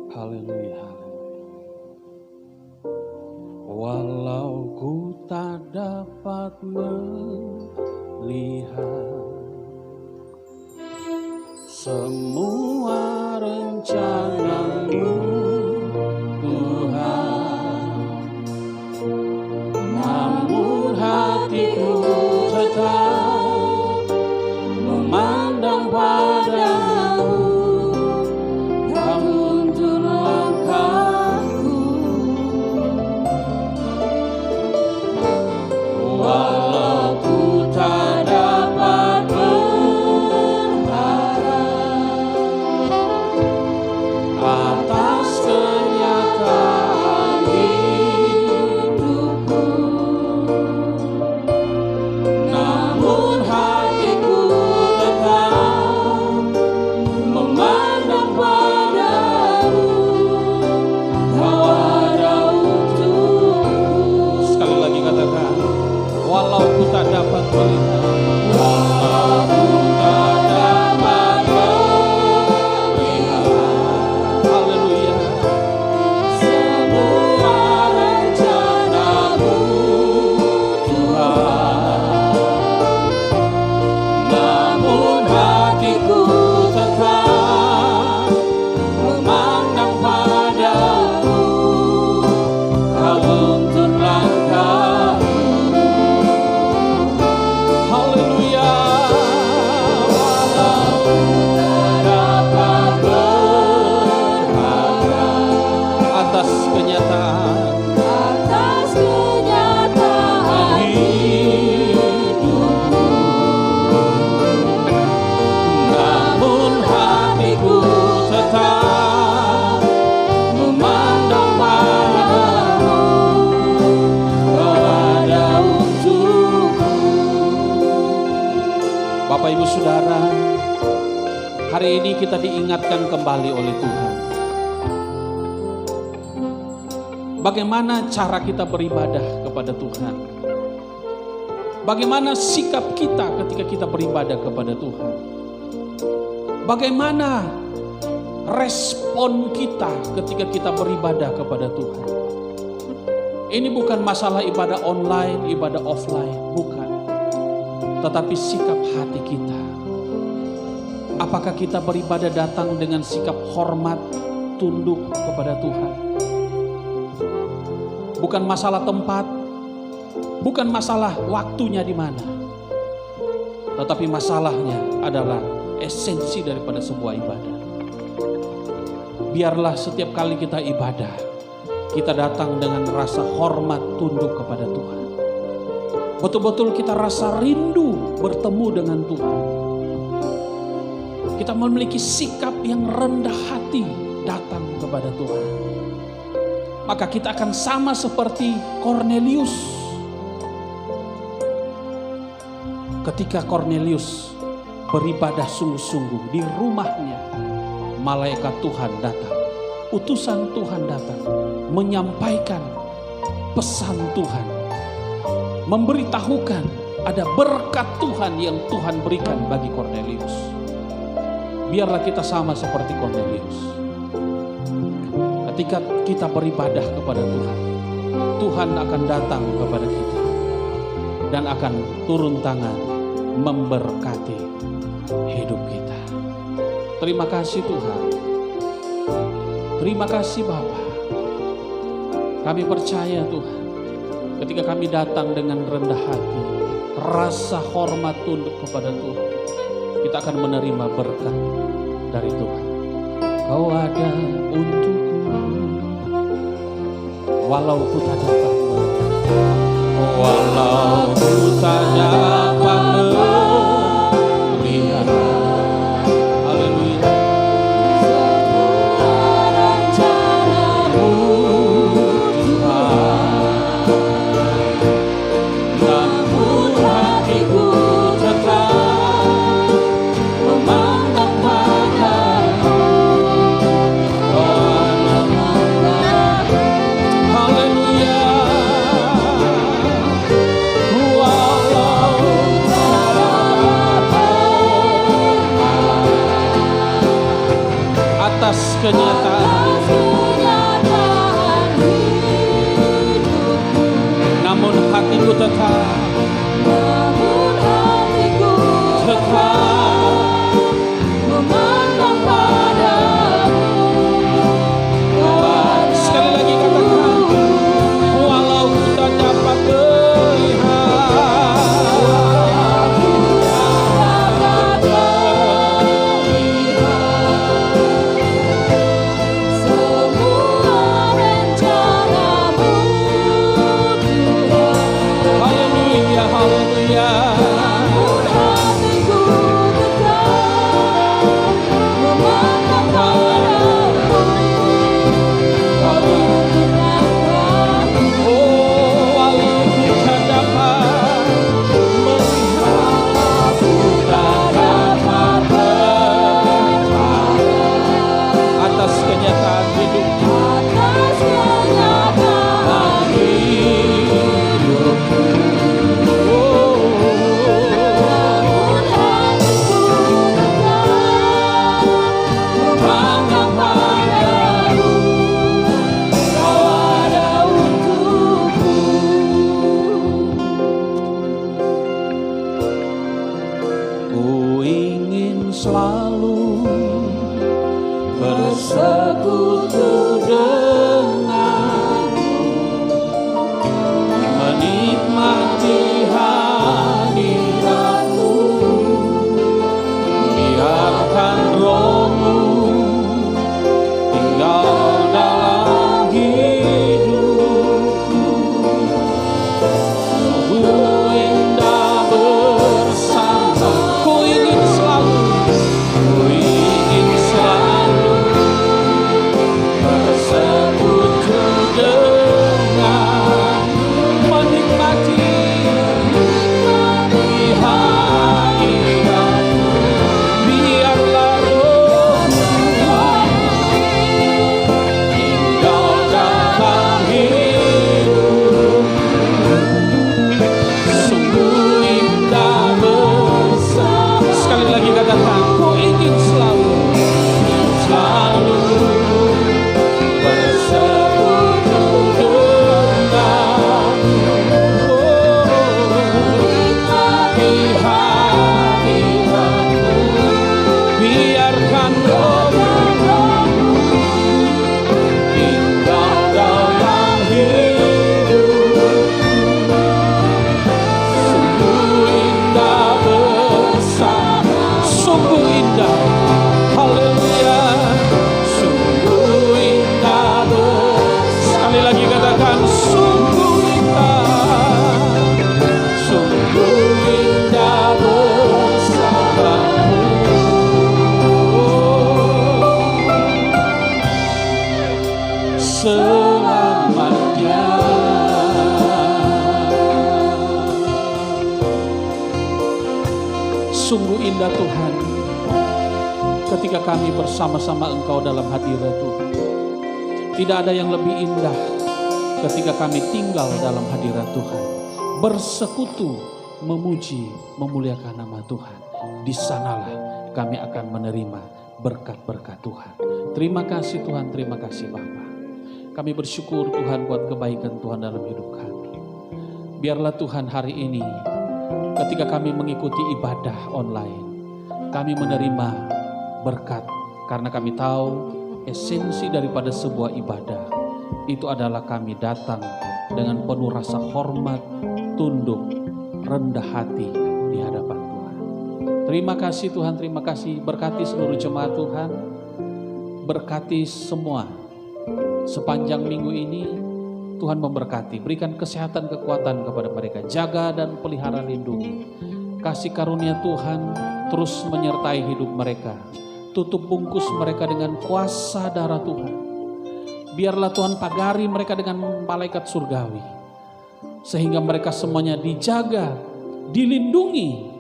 Haleluya, haleluya. Walau ku tak dapat melihat semua rencana-Mu, Tuhan, namun hatiku tetap memandang padamu. Kamu untuk langkahku, walau ku tak dapat berharap atas kenyataan hidupku, namun hatiku tetap memandang padamu. Kau ada untukku. Sekali lagi katakan, walau ku tak dapat melihat, walau ku tak dapat melihat, haleluya, semua rencana-Mu, Tuhan, namun hatiku tetap memandang padamu. Kau untuk langkahku, haleluya, walau tak dapat berharap atas kenyataan hidupku, namun hatiku tetap memandang padamu. Kau ada untukku. Bapak Ibu Saudara, hari ini kita diingatkan kembali oleh Tuhan. Bagaimana cara kita beribadah kepada Tuhan? Bagaimana sikap kita ketika kita beribadah kepada Tuhan? Bagaimana respon kita ketika kita beribadah kepada Tuhan? Ini bukan masalah ibadah online, ibadah offline, bukan. Tetapi sikap hati kita. Apakah kita beribadah datang dengan sikap hormat, tunduk kepada Tuhan? Bukan masalah tempat, bukan masalah waktunya di mana. Tetapi masalahnya adalah esensi daripada sebuah ibadah. Biarlah setiap kali kita ibadah, kita datang dengan rasa hormat, tunduk kepada Tuhan. Betul-betul kita rasa rindu bertemu dengan Tuhan. Kita memiliki sikap yang rendah hati datang kepada Tuhan. Maka kita akan sama seperti Kornelius. Ketika Kornelius beribadah sungguh-sungguh di rumahnya, malaikat Tuhan datang, utusan Tuhan datang, menyampaikan pesan Tuhan, memberitahukan ada berkat Tuhan yang Tuhan berikan bagi Kornelius. Biarlah kita sama seperti Kornelius. Ketika kita beribadah kepada Tuhan, Tuhan akan datang kepada kita dan akan turun tangan memberkati hidup kita. Terima kasih Tuhan. Terima kasih Bapa. Kami percaya Tuhan, ketika kami datang dengan rendah hati, rasa hormat tunduk kepada Tuhan, kita akan menerima berkat dari Tuhan. Kau ada untukku, walau ku tak dapat melihat, walau ku tak dapat melihat. Haleluya. Atas kenyataan namun hatiku tetap memandang padamu. Sekali lagi katakan, walau ku tak dapat selamanya. Sungguh indah Tuhan, ketika kami bersama-sama Engkau dalam hadirat Tuhan. Tidak ada yang lebih indah ketika kami tinggal dalam hadirat Tuhan, bersekutu, memuji, memuliakan nama Tuhan. Di sanalah kami akan menerima berkat-berkat Tuhan. Terima kasih Tuhan, terima kasih Bapa. Kami bersyukur Tuhan buat kebaikan Tuhan dalam hidup kami. Biarlah Tuhan hari ini ketika kami mengikuti ibadah online, kami menerima berkat karena kami tahu esensi daripada sebuah ibadah itu adalah kami datang dengan penuh rasa hormat, tunduk rendah hati di hadapan Tuhan. Terima kasih Tuhan, terima kasih. Berkati seluruh jemaat Tuhan, berkati semua sepanjang minggu ini. Tuhan memberkati, berikan kesehatan, kekuatan kepada mereka, jaga dan pelihara, lindungi. Kasih karunia Tuhan terus menyertai hidup mereka. Tutup bungkus mereka dengan kuasa darah Tuhan. Biarlah Tuhan pagari mereka dengan malaikat surgawi, sehingga mereka semuanya dijaga, dilindungi,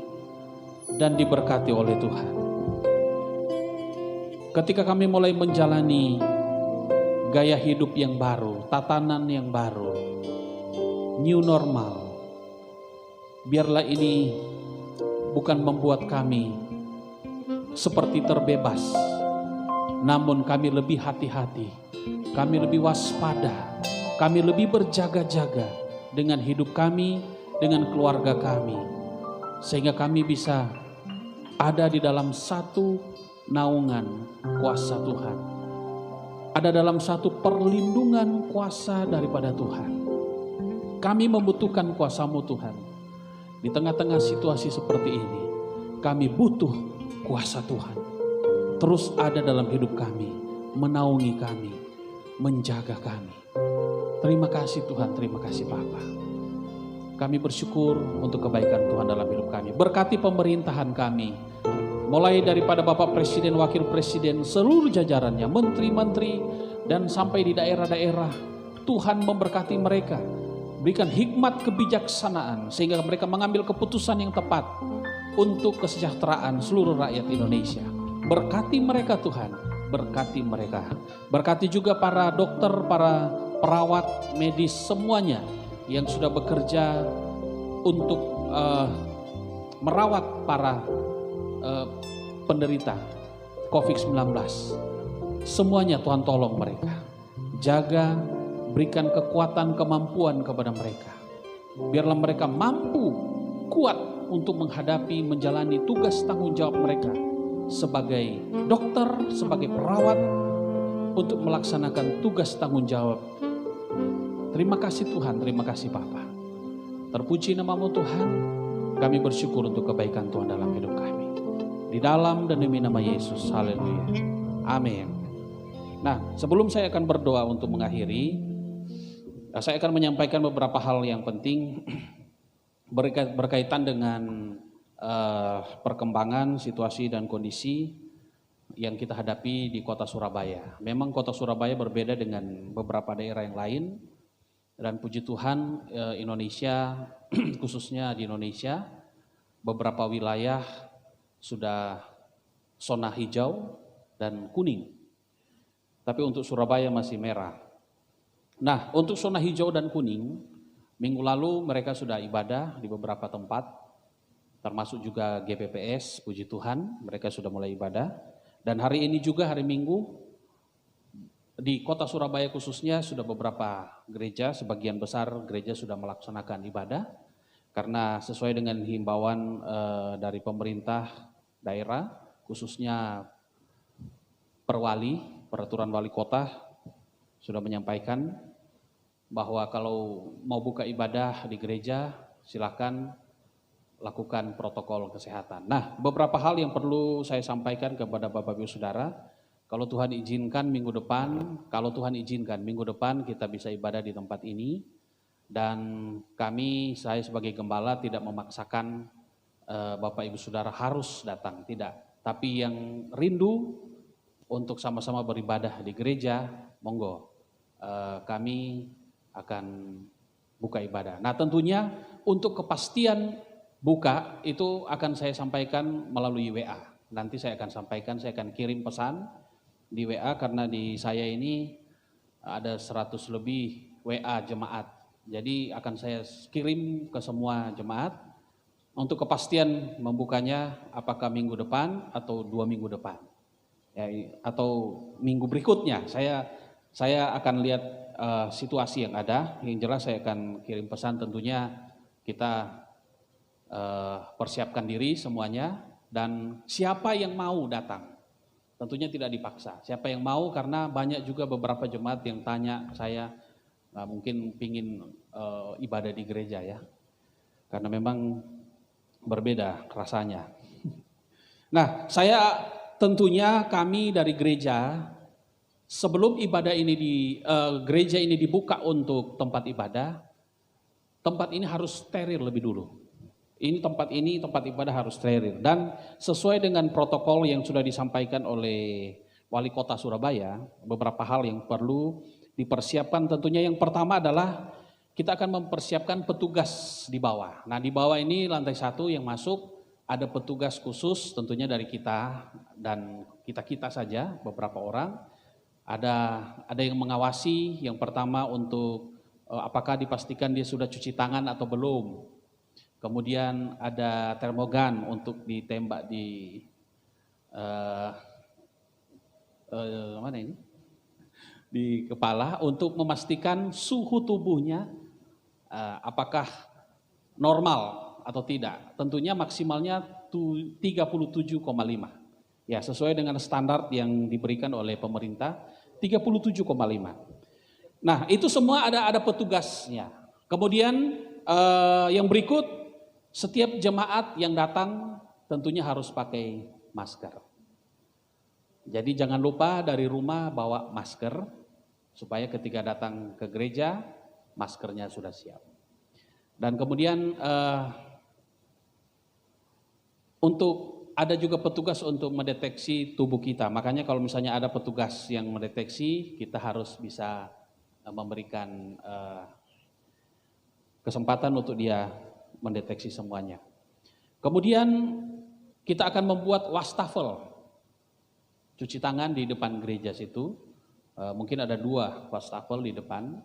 dan diberkati oleh Tuhan. Ketika kami mulai menjalani gaya hidup yang baru, tatanan yang baru, new normal, biarlah ini bukan membuat kami seperti terbebas, namun kami lebih hati-hati, kami lebih waspada, kami lebih berjaga-jaga dengan hidup kami, dengan keluarga kami, sehingga kami bisa ada di dalam satu naungan kuasa Tuhan, ada dalam satu perlindungan kuasa daripada Tuhan. Kami membutuhkan kuasa-Mu Tuhan. Di tengah-tengah situasi seperti ini, kami butuh kuasa Tuhan. Terus ada dalam hidup kami, menaungi kami, menjaga kami. Terima kasih Tuhan, terima kasih Bapa. Kami bersyukur untuk kebaikan Tuhan dalam hidup kami. Berkati pemerintahan kami, mulai daripada Bapak Presiden, Wakil Presiden, seluruh jajarannya, menteri-menteri, dan sampai di daerah-daerah. Tuhan memberkati mereka, berikan hikmat kebijaksanaan, sehingga mereka mengambil keputusan yang tepat untuk kesejahteraan seluruh rakyat Indonesia. Berkati mereka Tuhan, berkati mereka. Berkati juga para dokter, para perawat medis, semuanya yang sudah bekerja untuk merawat para penderita COVID-19. Semuanya Tuhan tolong mereka. Jaga, berikan kekuatan, kemampuan kepada mereka. Biarlah mereka mampu, kuat untuk menghadapi, menjalani tugas tanggung jawab mereka sebagai dokter, sebagai perawat, untuk melaksanakan tugas tanggung jawab. Terima kasih Tuhan, terima kasih Bapa. Terpuji nama-Mu Tuhan. Kami bersyukur untuk kebaikan Tuhan dalam hidup kami. Di dalam dan demi nama Yesus, haleluya. Amin. Nah, sebelum saya akan berdoa untuk mengakhiri, saya akan menyampaikan beberapa hal yang penting berkaitan dengan perkembangan situasi dan kondisi yang kita hadapi di kota Surabaya. Memang kota Surabaya berbeda dengan beberapa daerah yang lain, dan puji Tuhan Indonesia, khususnya di Indonesia, beberapa wilayah sudah zona hijau dan kuning. Tapi untuk Surabaya masih merah. Nah, untuk zona hijau dan kuning, minggu lalu mereka sudah ibadah di beberapa tempat, termasuk juga GPPS, puji Tuhan, mereka sudah mulai ibadah. Dan hari ini juga, hari Minggu, di kota Surabaya khususnya sudah beberapa gereja, sebagian besar gereja sudah melaksanakan ibadah. Karena sesuai dengan himbauan dari pemerintah daerah, khususnya peraturan wali kota sudah menyampaikan bahwa kalau mau buka ibadah di gereja, silakan lakukan protokol kesehatan. Nah, beberapa hal yang perlu saya sampaikan kepada Bapak Ibu Saudara. Kalau Tuhan izinkan minggu depan, kita bisa ibadah di tempat ini. Dan saya sebagai gembala tidak memaksakan Bapak Ibu Saudara harus datang, tidak. Tapi yang rindu untuk sama-sama beribadah di gereja, monggo, kami akan buka ibadah. Nah, tentunya untuk kepastian buka itu akan saya sampaikan melalui WA. Nanti saya akan sampaikan, saya akan kirim pesan di WA, karena di saya ini ada 100 lebih WA jemaat. Jadi akan saya kirim ke semua jemaat untuk kepastian membukanya apakah minggu depan atau 2 minggu depan. Ya, atau minggu berikutnya. Saya akan lihat situasi yang ada. Yang jelas saya akan kirim pesan, tentunya kita persiapkan diri semuanya, dan siapa yang mau datang. Tentunya tidak dipaksa. Siapa yang mau, karena banyak juga beberapa jemaat yang tanya saya, mungkin pingin ibadah di gereja ya. karena memang berbeda rasanya. Nah, saya tentunya kami dari gereja, sebelum ibadah ini gereja ini dibuka untuk tempat ini harus steril lebih dulu. Tempat ibadah harus steril dan sesuai dengan protokol yang sudah disampaikan oleh Wali Kota Surabaya, beberapa hal yang perlu dipersiapkan. Tentunya yang pertama adalah kita akan mempersiapkan petugas di bawah. Nah, di bawah ini lantai 1 yang masuk ada petugas khusus tentunya dari kita dan kita saja beberapa orang. Ada yang mengawasi, yang pertama untuk apakah dipastikan dia sudah cuci tangan atau belum. Kemudian ada termogan untuk ditembak di mana ini? Di kepala untuk memastikan suhu tubuhnya apakah normal atau tidak. Tentunya maksimalnya 37,5. Ya, sesuai dengan standar yang diberikan oleh pemerintah 37,5. Nah, itu semua ada petugasnya. Kemudian yang berikut, setiap jemaat yang datang tentunya harus pakai masker. Jadi jangan lupa dari rumah bawa masker supaya ketika datang ke gereja maskernya sudah siap. Dan kemudian untuk ada juga petugas untuk mendeteksi tubuh kita. Makanya kalau misalnya ada petugas yang mendeteksi, kita harus bisa memberikan kesempatan untuk dia mendeteksi semuanya. Kemudian kita akan membuat wastafel cuci tangan di depan gereja situ. Mungkin ada 2 wastafel di depan,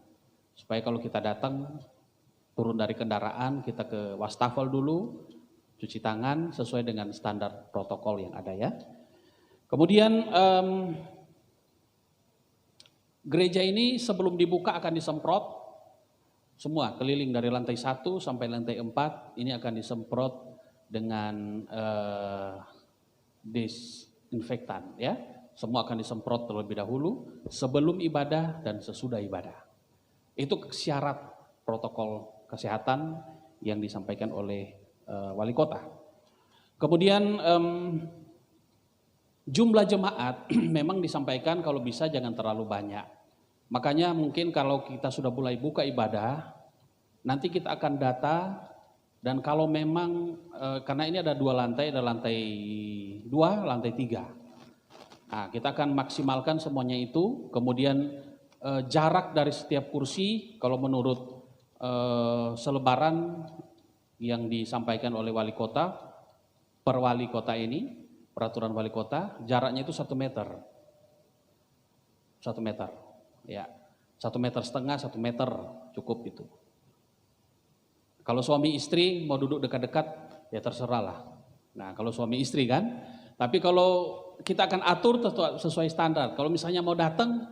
supaya kalau kita datang turun dari kendaraan kita ke wastafel dulu, cuci tangan sesuai dengan standar protokol yang ada ya. Kemudian gereja ini sebelum dibuka akan disemprot semua keliling dari lantai 1 sampai lantai 4 ini akan disemprot dengan disinfektan ya. Semua akan disemprot terlebih dahulu sebelum ibadah dan sesudah ibadah. Itu syarat protokol kesehatan yang disampaikan oleh wali kota. Kemudian jumlah jemaat memang disampaikan kalau bisa jangan terlalu banyak. Makanya mungkin kalau kita sudah mulai buka ibadah, nanti kita akan data dan kalau memang karena ini ada 2 lantai, ada lantai 2, lantai 3. Nah, kita akan maksimalkan semuanya itu. Kemudian jarak dari setiap kursi, kalau menurut selebaran yang disampaikan oleh wali kota, per wali kota ini, peraturan wali kota, jaraknya itu 1 meter. 1 meter. Ya, 1,5 meter, 1 meter cukup itu. Kalau suami istri mau duduk dekat-dekat, ya terserah lah. Nah, kalau suami istri kan. Tapi kalau kita akan atur sesuai standar. Kalau misalnya mau datang,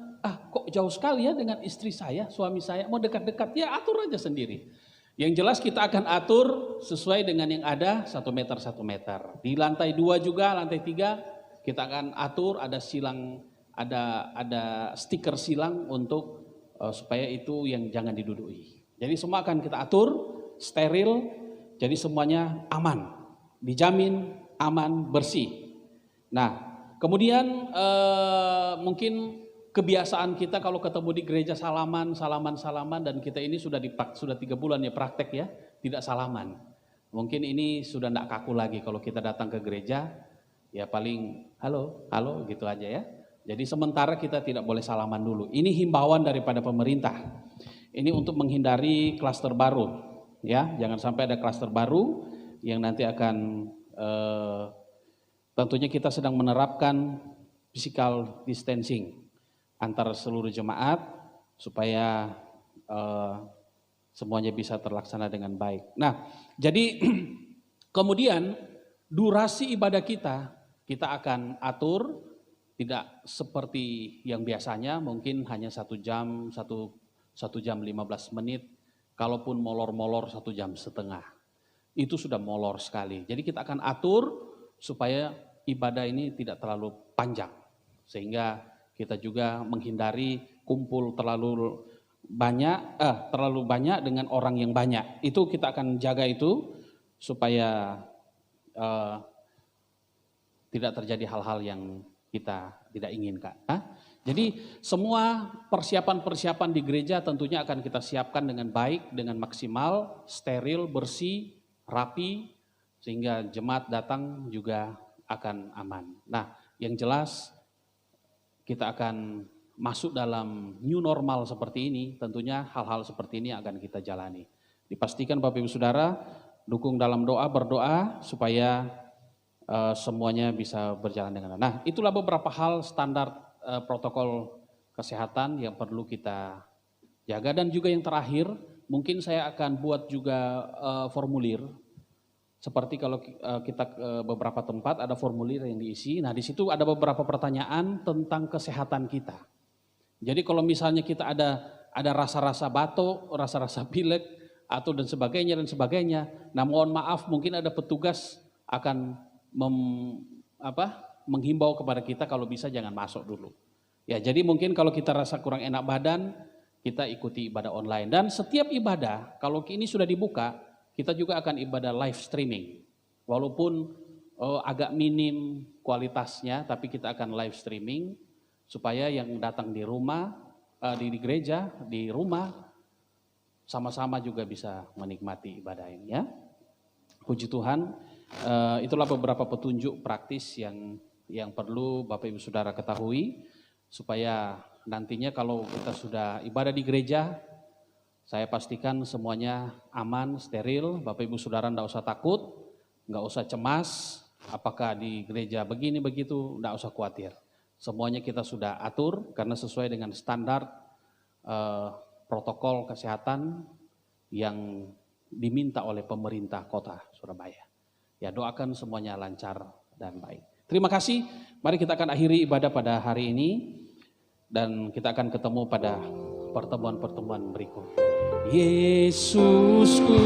kok jauh sekali ya dengan istri saya, suami saya, mau dekat-dekat, ya atur aja sendiri. Yang jelas kita akan atur sesuai dengan yang ada 1 meter, 1 meter. Di lantai 2 juga, lantai 3 kita akan atur ada silang, ada stiker silang untuk supaya itu yang jangan diduduki. Jadi semua akan kita atur steril, jadi semuanya aman, dijamin aman, bersih. Nah, kemudian mungkin kebiasaan kita kalau ketemu di gereja salaman dan kita ini sudah 3 bulan ya praktek ya, tidak salaman. Mungkin ini sudah tidak kaku lagi kalau kita datang ke gereja, ya paling halo gitu aja ya. Jadi sementara kita tidak boleh salaman dulu. Ini himbauan daripada pemerintah. Ini untuk menghindari klaster baru, ya. Jangan sampai ada klaster baru yang nanti akan tentunya kita sedang menerapkan physical distancing antara seluruh jemaat supaya semuanya bisa terlaksana dengan baik. Nah, jadi kemudian durasi ibadah kita akan atur. Tidak seperti yang biasanya mungkin hanya 1 jam, 1 jam 15 menit. Kalaupun molor-molor 1,5 jam. Itu sudah molor sekali. Jadi kita akan atur supaya ibadah ini tidak terlalu panjang. Sehingga kita juga menghindari kumpul terlalu terlalu banyak dengan orang yang banyak. Itu kita akan jaga itu supaya tidak terjadi hal-hal yang kita tidak inginkan. Jadi semua persiapan-persiapan di gereja tentunya akan kita siapkan dengan baik, dengan maksimal, steril, bersih, rapi, sehingga jemaat datang juga akan aman. Nah, yang jelas kita akan masuk dalam new normal seperti ini, tentunya hal-hal seperti ini akan kita jalani. Dipastikan Bapak Ibu Saudara, dukung dalam doa, berdoa supaya semuanya bisa berjalan dengan baik. Nah, itulah beberapa hal standar protokol kesehatan yang perlu kita jaga. Dan juga yang terakhir, mungkin saya akan buat juga formulir. Seperti kalau kita ke beberapa tempat ada formulir yang diisi. Nah, di situ ada beberapa pertanyaan tentang kesehatan kita. Jadi kalau misalnya kita ada rasa-rasa batuk, rasa-rasa pilek atau dan sebagainya. Nah, mohon maaf, mungkin ada petugas akan menghimbau kepada kita kalau bisa jangan masuk dulu. Ya, jadi mungkin kalau kita rasa kurang enak badan, kita ikuti ibadah online. Dan setiap ibadah, kalau ini sudah dibuka, kita juga akan ibadah live streaming. Walaupun agak minim kualitasnya, tapi kita akan live streaming supaya yang datang di rumah, di gereja, di rumah, sama-sama juga bisa menikmati ibadah ini ya. Puji Tuhan. Itulah beberapa petunjuk praktis yang perlu Bapak Ibu Saudara ketahui supaya nantinya kalau kita sudah ibadah di gereja, saya pastikan semuanya aman, steril. Bapak Ibu Saudara enggak usah takut, enggak usah cemas, apakah di gereja begini begitu, enggak usah khawatir. Semuanya kita sudah atur karena sesuai dengan standar protokol kesehatan yang diminta oleh pemerintah Kota Surabaya. Ya, doakan semuanya lancar dan baik. Terima kasih. Mari kita akan akhiri ibadah pada hari ini dan kita akan ketemu pada pertemuan-pertemuan berikut. Yesusku,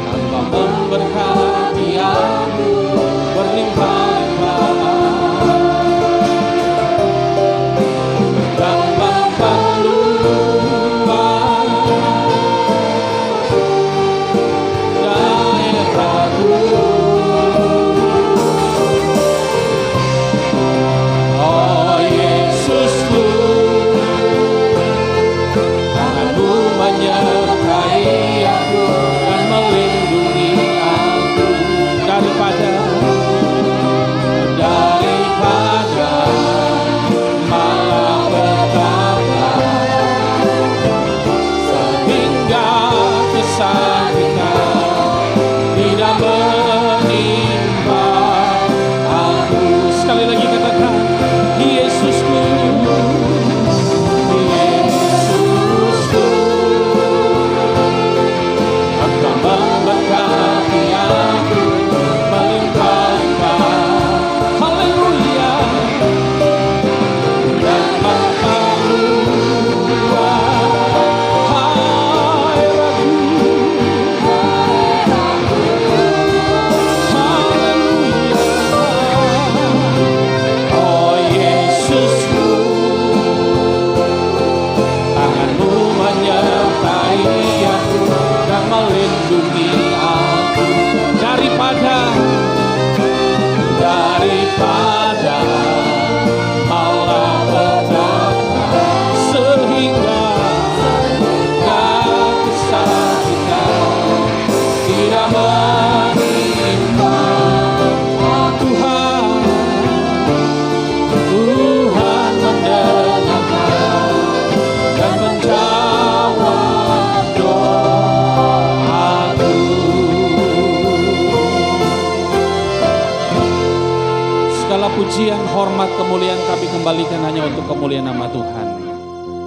tanpa memberkati aku berlimpah-limpah dan pujian, hormat, kemuliaan kami kembalikan hanya untuk kemuliaan nama Tuhan.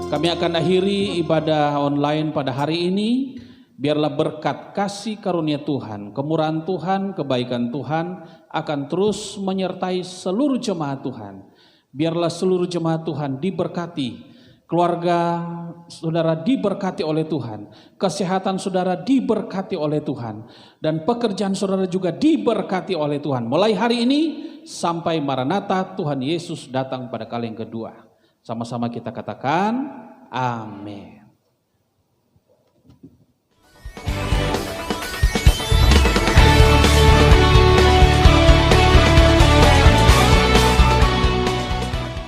Kami akan akhiri ibadah online pada hari ini. Biarlah berkat kasih karunia Tuhan, kemurahan Tuhan, kebaikan Tuhan akan terus menyertai seluruh jemaat Tuhan. Biarlah seluruh jemaat Tuhan diberkati, keluarga saudara diberkati oleh Tuhan, kesehatan saudara diberkati oleh Tuhan, dan pekerjaan saudara juga diberkati oleh Tuhan. Mulai hari ini sampai Maranatha Tuhan Yesus datang pada kali yang kedua. Sama-sama kita katakan amin.